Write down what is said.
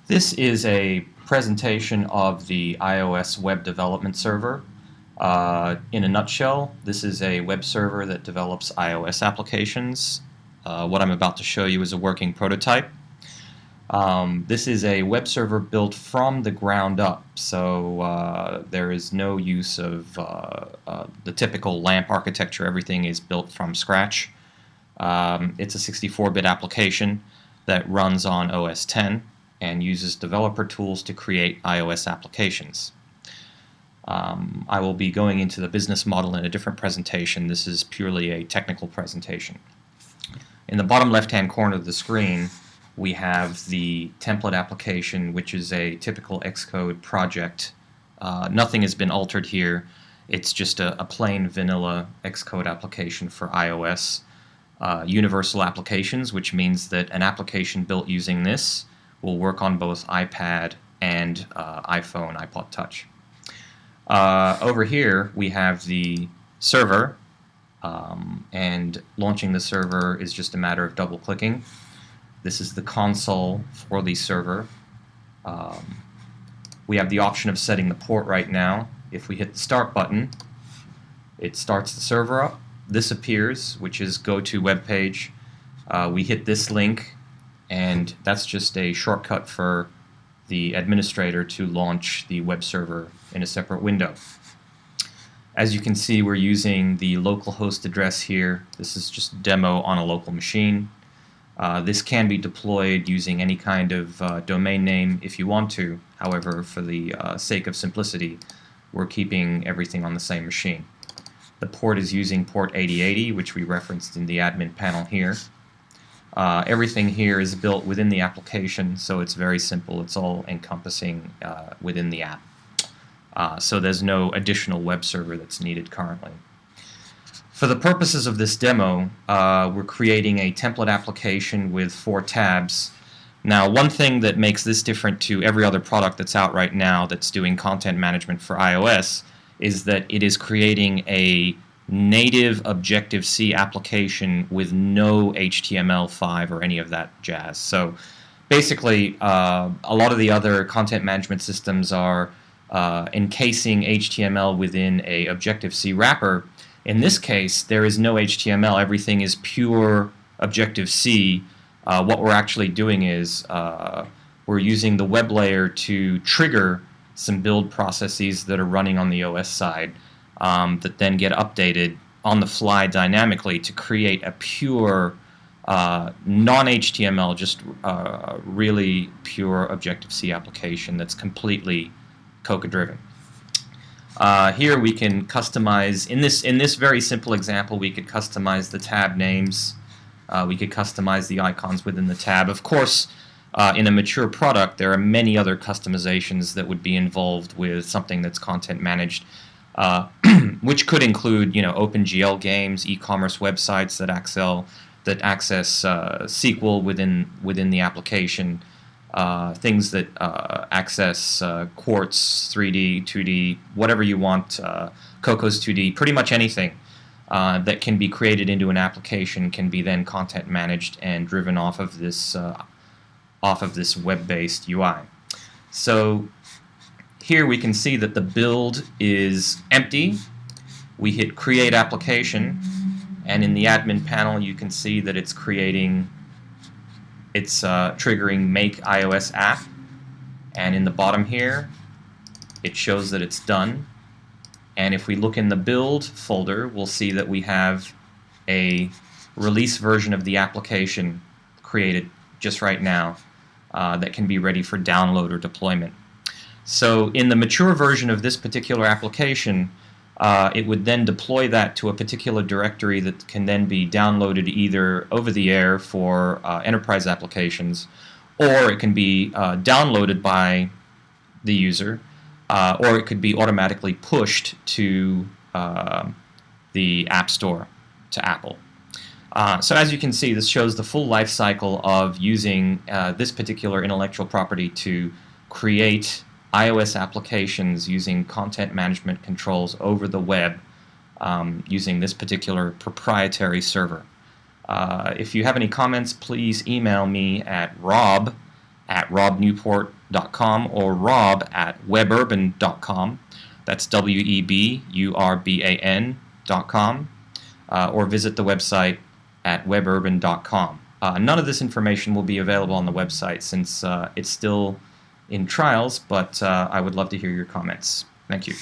This is a presentation of the iOS web development server. In a nutshell, this is a web server that develops iOS applications. What I'm about to show you is a working prototype. This is a web server built from the ground up, so there is no use of the typical LAMP architecture. Everything is built from scratch. It's a 64-bit application that runs on OS X and uses developer tools to create iOS applications. I will be going into the business model in a different presentation. This is purely a technical presentation. In the bottom left-hand corner of the screen, we have the template application, which is a typical Xcode project. Nothing has been altered here. It's just a plain vanilla Xcode application for iOS. Universal applications, which means that an application built using this will work on both iPad and iPhone, iPod Touch. Over here we have the server, and launching the server is just a matter of double-clicking. This is the console for the server. We have the option of setting the port right now. If we hit the start button, it starts the server up. This appears, which is go to web page. We hit this link, and that's just a shortcut for the administrator to launch the web server in a separate window. As you can see, we're using the local host address here. This is just a demo on a local machine. This can be deployed using any kind of domain name if you want to. However, for the sake of simplicity, we're keeping everything on the same machine. The port is using port 8080, which we referenced in the admin panel here. Everything here is built within the application, so it's very simple. It's all encompassing within the app. So there's no additional web server that's needed currently. For the purposes of this demo, we're creating a template application with 4 tabs. Now, one thing that makes this different to every other product that's out right now that's doing content management for iOS is that it is creating a native Objective-C application with no HTML5 or any of that jazz. So basically, a lot of the other content management systems are encasing HTML within a Objective-C wrapper. In this case, there is no HTML. Everything is pure Objective-C. What we're actually doing is we're using the web layer to trigger some build processes that are running on the OS side that then get updated on the fly dynamically to create a pure non-HTML, just really pure Objective-C application that's completely Coca-driven. Here we can customize, in this very simple example, we could customize the tab names. We could customize the icons within the tab. Of course, in a mature product, there are many other customizations that would be involved with something that's content managed, which could include, OpenGL games, e-commerce websites that access SQL within the application, things that access Quartz 3D, 2D, whatever you want, Cocos 2D, pretty much anything that can be created into an application can be then content managed and driven off of this web-based UI. So here we can see that the build is empty. We hit Create Application, and in the admin panel you can see that it's triggering Make iOS App, and in the bottom here it shows that it's done. And if we look in the build folder, we'll see that we have a release version of the application created just right now that can be ready for download or deployment. So in the mature version of this particular application, it would then deploy that to a particular directory that can then be downloaded either over the air for enterprise applications, or it can be downloaded by the user, or it could be automatically pushed to the App Store, to Apple. So as you can see, this shows the full life cycle of using this particular intellectual property to create iOS applications using content management controls over the web using this particular proprietary server. If you have any comments, please email me at rob robnewport.com or rob@weburban.com. That's WEBURBAN.com. Or visit the website at weburban.com. None of this information will be available on the website since it's still in trials, but I would love to hear your comments. Thank you.